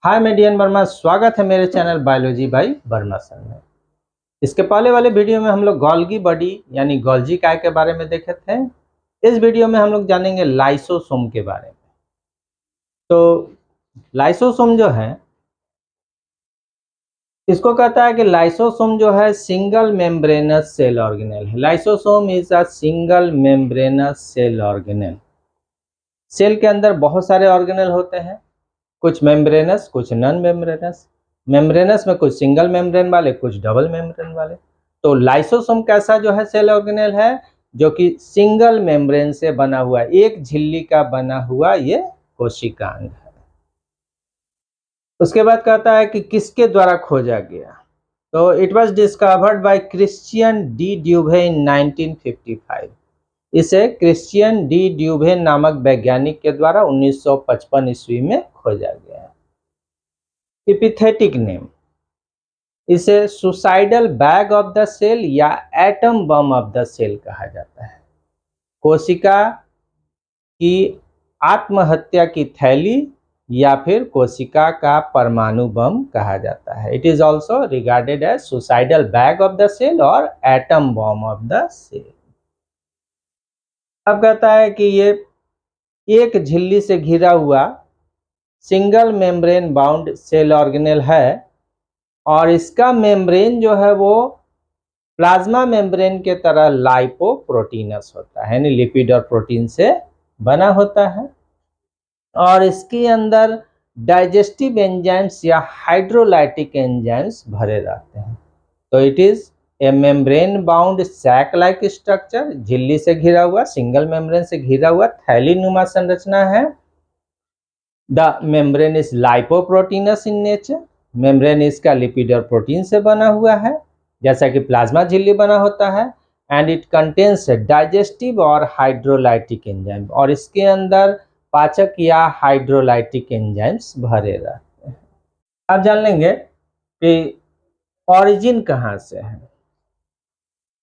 हाय मैं डीएन वर्मा, स्वागत है मेरे channel biology by Verma sir में। इसके पहले वाले वीडियो में हम लोग गोल्गी बॉडी यानी गोल्जी काय के बारे में देखे थे। इस वीडियो में हम लोग जानेंगे लाइसोसोम के बारे में। तो लाइसोसोम जो है, इसको कहता है कि लाइसोसोम जो है सिंगल मेम्ब्रेनस सेल ऑर्गेनेल है। Lysosome is a single membranous cell organelle. Cell के अंदर बहुत सारे ऑर्गेनेल होते हैं, कुछ मेम्ब्रेनस कुछ नॉन मेम्ब्रेनस। मेम्ब्रेनस में कुछ सिंगल मेम्ब्रेन वाले, कुछ डबल मेम्ब्रेन वाले। तो लाइसोसोम कैसा जो है सेल ऑर्गेनेल है, जो कि सिंगल मेम्ब्रेन से बना हुआ, एक झिल्ली का बना हुआ ये कोशिकांग है। उसके बाद कहता है कि किसके द्वारा खोजा गया। तो it was discovered by Christian de Duve in 1955। इसे क्रिश्चियन डी ड्यूवे नामक वैज्ञानिक के द्वारा 1955 ईस्वी में खोजा गया है। एपिथेटिक नेम, इसे suicidal bag of the cell या atom bomb of the cell कहा जाता है। कोशिका की आत्महत्या की थैली या फिर कोशिका का परमाणु बम कहा जाता है। It is also regarded as suicidal bag of the cell और atom bomb of the cell. अब कहता है कि ये एक झिल्ली से घिरा हुआ single membrane bound cell organelle है और इसका मेम्ब्रेन जो है वो प्लाज्मा मेम्ब्रेन के तरह लाइपोप्रोटीनस होता है, यानी लिपिड और प्रोटीन से बना होता है। और इसके अंदर डाइजेस्टिव एंजाइम्स या हाइड्रोलाइटिक एंजाइम्स भरे रहते हैं। तो it is a membrane bound sac like structure, झिल्ली से घिरा हुआ, सिंगल मेम्ब्रेन से घिरा हुआ थैली नुमा संरचना है। The membrane is lipoproteinous in nature. Membrane इसका लिपिड और प्रोटीन से बना हुआ है, जैसा कि प्लाज्मा झिल्ली बना होता है। एंड इट कंटेन्स डाइजेस्टिव और हाइड्रोलाइटिक एंजाइम, और इसके अंदर पाचक या हाइड्रोलाइटिक एंजाइम्स भरे रहते हैं। अब जान लेंगे कि ऑरिजिन कहाँ से है।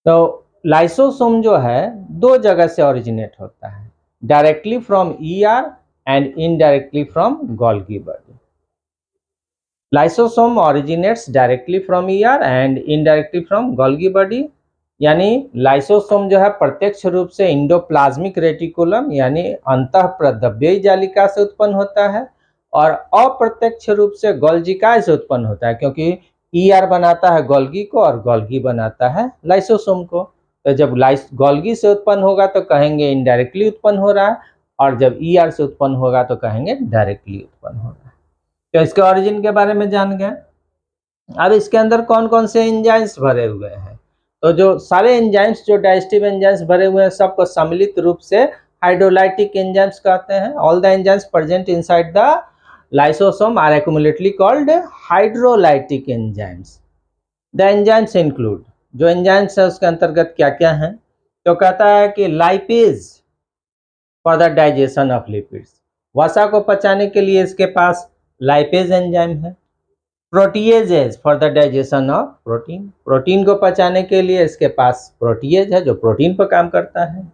तो लाइसोसोम जो है दो जगह से ओरिजिनेट होता है, directly from ER and indirectly from Golgi body. Lysosome originates directly from ER and indirectly from Golgi body. यानी लाइसोसोम जो है प्रत्यक्ष रूप से इंडोप्लाज्मिक रेटिकुलम यानी अंतःप्रद्रव्यी जालिका से उत्पन्न होता है, और अप्रत्यक्ष रूप से गोल्जिकाय से उत्पन्न होता है, क्योंकि ईआर बनाता है गोल्गी को और गोल्गी बनाता है लाइसोसोम को। तो जब गोल्गी से उत्पन्न होगा तो कहेंगे इनडायरेक्टली उत्पन्न हो रहा है, और जब ईआर से उत्पन्न होगा तो कहेंगे डायरेक्टली उत्पन्न हो रहा है। तो इसके ओरिजिन के बारे में जान गए। अब इसके अंदर कौन कौन से एंजाइम्स भरे हुए हैं। तो जो सारे एंजाइम्स, जो डाइजेस्टिव एंजाइम्स भरे हुए हैं, सबको सम्मिलित रूप से हाइड्रोलाइटिक एंजाइम्स कहते हैं। All the enzymes present inside the lysosome are accumulately called hydrolytic enzymes. The enzymes include, जो एंजाइम्स है उसके अंतर्गत क्या क्या हैं। तो कहता है कि lipase for the digestion of lipids, वसा को पचाने के लिए इसके पास लाइपेज एंजाइम है। Proteases for the digestion of protein, protein को पचाने के लिए इसके पास प्रोटीएज है जो प्रोटीन पर काम करता है।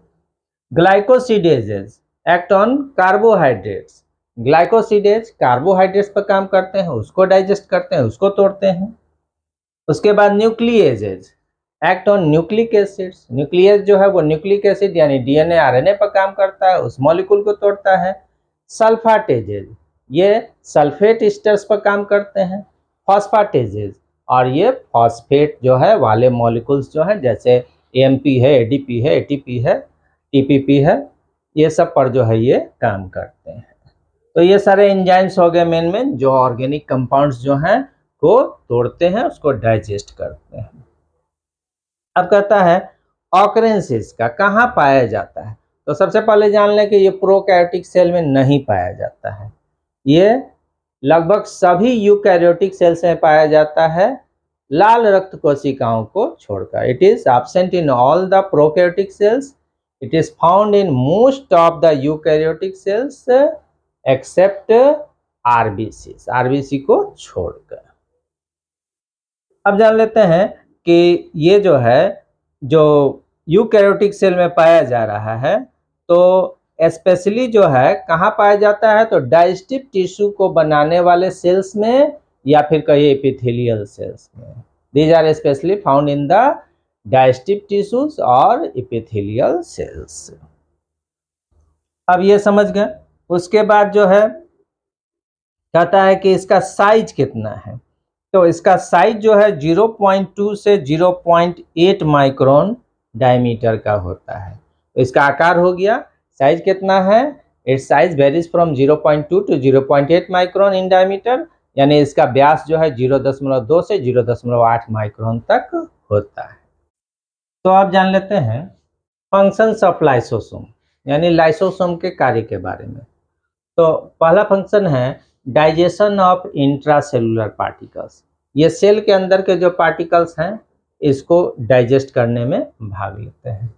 ग्लाइकोसिडेजेज एक्ट ऑन कार्बोहाइड्रेट्स, ग्लाइकोसिडेज कार्बोहाइड्रेट्स पर काम करते हैं, उसको डाइजेस्ट करते हैं, उसको तोड़ते हैं। उसके बाद nucleases act on nucleic acids, nucleus जो है वो न्यूक्लिक एसिड यानी डीएनए आरएनए पर काम करता है, उस मॉलिक्यूल को तोड़ता है। सल्फाटेजेज, ये सल्फेट ईस्टर्स पर काम करते हैं। फॉस्फाटेजेज, और ये फॉस्फेट जो है वाले मॉलिक्यूल्स जो है, जैसे एएमपी है, एडीपी है, एटीपी है, टीपीपी है, ये सब पर जो है ये काम करते हैं। तो ये सारे एंजाइम्स हो गए मेन मेन, जो ऑर्गेनिक कंपाउंड्स जो हैं को तोड़ते हैं, उसको डाइजेस्ट करते हैं। अब कहता है ऑकरेंसेस का कहाँ पाया जाता है। तो सबसे पहले जान लें कि ये प्रोकैरियोटिक सेल में नहीं पाया जाता है, ये लगभग सभी यूकैरियोटिक सेल्स में पाया जाता है, लाल रक्त कोशिकाओं को छोड़कर। It is absent in all the prokaryotic cells, it is found in most of the eukaryotic cells except RBC, RBC को छोड़कर। अब जान लेते हैं कि ये जो यूकैरियोटिक सेल में पाया जा रहा है, तो स्पेशली जो है कहाँ पाया जाता है, तो डाइजेस्टिव टिश्यू को बनाने वाले सेल्स में या फिर कहिए एपिथेलियल सेल्स में। These are specially found in the digestive tissues और एपिथेलियल सेल्स। अब ये समझ गए। उसके बाद जो है कहता है कि इसका साइज कितना है, तो इसका साइज जो है 0.2 से 0.8 माइक्रोन डायमीटर का होता है। तो इसका आकार हो गया। साइज कितना है, its size varies from 0.2 to 0.8 micron in diameter, यानी इसका व्यास जो है 0.2 से 0.8 माइक्रोन तक होता है। तो आप जान लेते हैं फंक्शंस ऑफ लाइसोसोम, यानी लाइसोसोम के कार्य के बारे में। तो पहला फंक्शन है डाइजेशन ऑफ इंट्रासेलुलर पार्टिकल्स। ये सेल के अंदर के जो पार्टिकल्स हैं इसको डाइजेस्ट करने में भाग लेते हैं।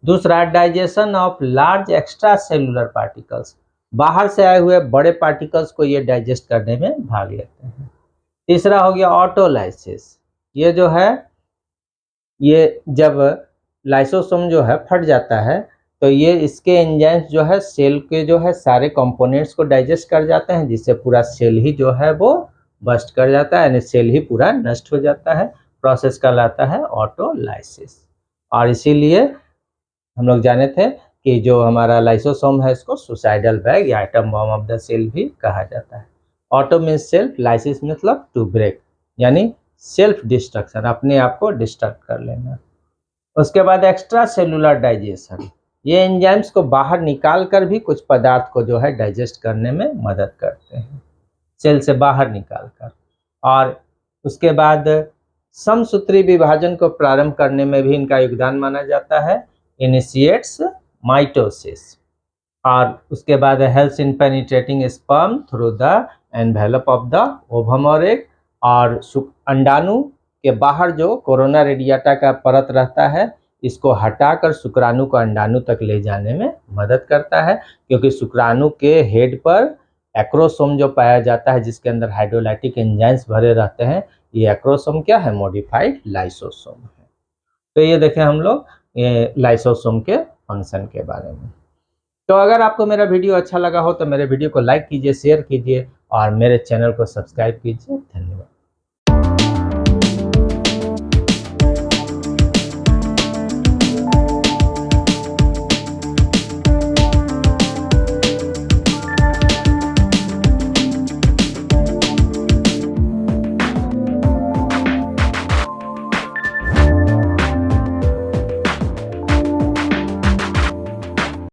दूसरा digestion of large extra cellular particles, बाहर से आए हुए बड़े पार्टिकल्स को ये डाइजेस्ट करने में भाग लेते हैं। तीसरा हो गया ऑटोलाइसिस। ये जो है, ये जब लाइसोसोम जो है फट जाता है तो ये इसके एंजाइम्स जो है सेल के जो है सारे कंपोनेंट्स को डाइजेस्ट कर जाते हैं, जिससे पूरा सेल ही जो है वो बस्ट कर जाता है, यानी सेल ही पूरा नष्ट हो जाता है। प्रोसेस कहलाता है ऑटोलाइसिस। और इसीलिए हम लोग जाने थे कि जो हमारा लाइसोसोम है इसको सुसाइडल बैग या atom bomb of the cell भी कहा जाता है। ऑटो मीन्स सेल्फ, लाइसिस मतलब टू ब्रेक, यानी सेल्फ डिस्ट्रक्शन, अपने आप को डिस्ट्रक्ट कर लेना। उसके बाद एक्स्ट्रा सेलुलर डाइजेशन, ये एंजाइम्स को बाहर निकाल कर भी कुछ पदार्थ को जो है डाइजेस्ट करने में मदद करते हैं, सेल से बाहर निकाल कर। और उसके बाद समसूत्री विभाजन को प्रारंभ करने में भी इनका योगदान माना जाता है, इनिशिएट्स माइटोसिस। और उसके बाद helps in penetrating sperm through the envelope of the ovum और एग। और अंडाणु के बाहर जो कोरोना रेडिएटा का परत रहता है इसको हटाकर शुक्राणु को अंडाणु तक ले जाने में मदद करता है, क्योंकि शुक्राणु के हेड पर एक्रोसोम जो पाया जाता है जिसके अंदर हाइड्रोलाइटिक एंजाइम्स भरे रहते हैं, ये एक्रोसोम क्या है, मॉडिफाइड लाइसोसोम है। तो ये देखें हम लोग ये लाइसोसोम के फंक्शन के बारे में। तो अगर आपको मेरा वीडियो अच्छा लगा हो तो मेरे वीडियो को लाइक कीजिए, शेयर कीजिए और मेरे चैनल को सब्सक्राइब कीजिए। धन्यवाद।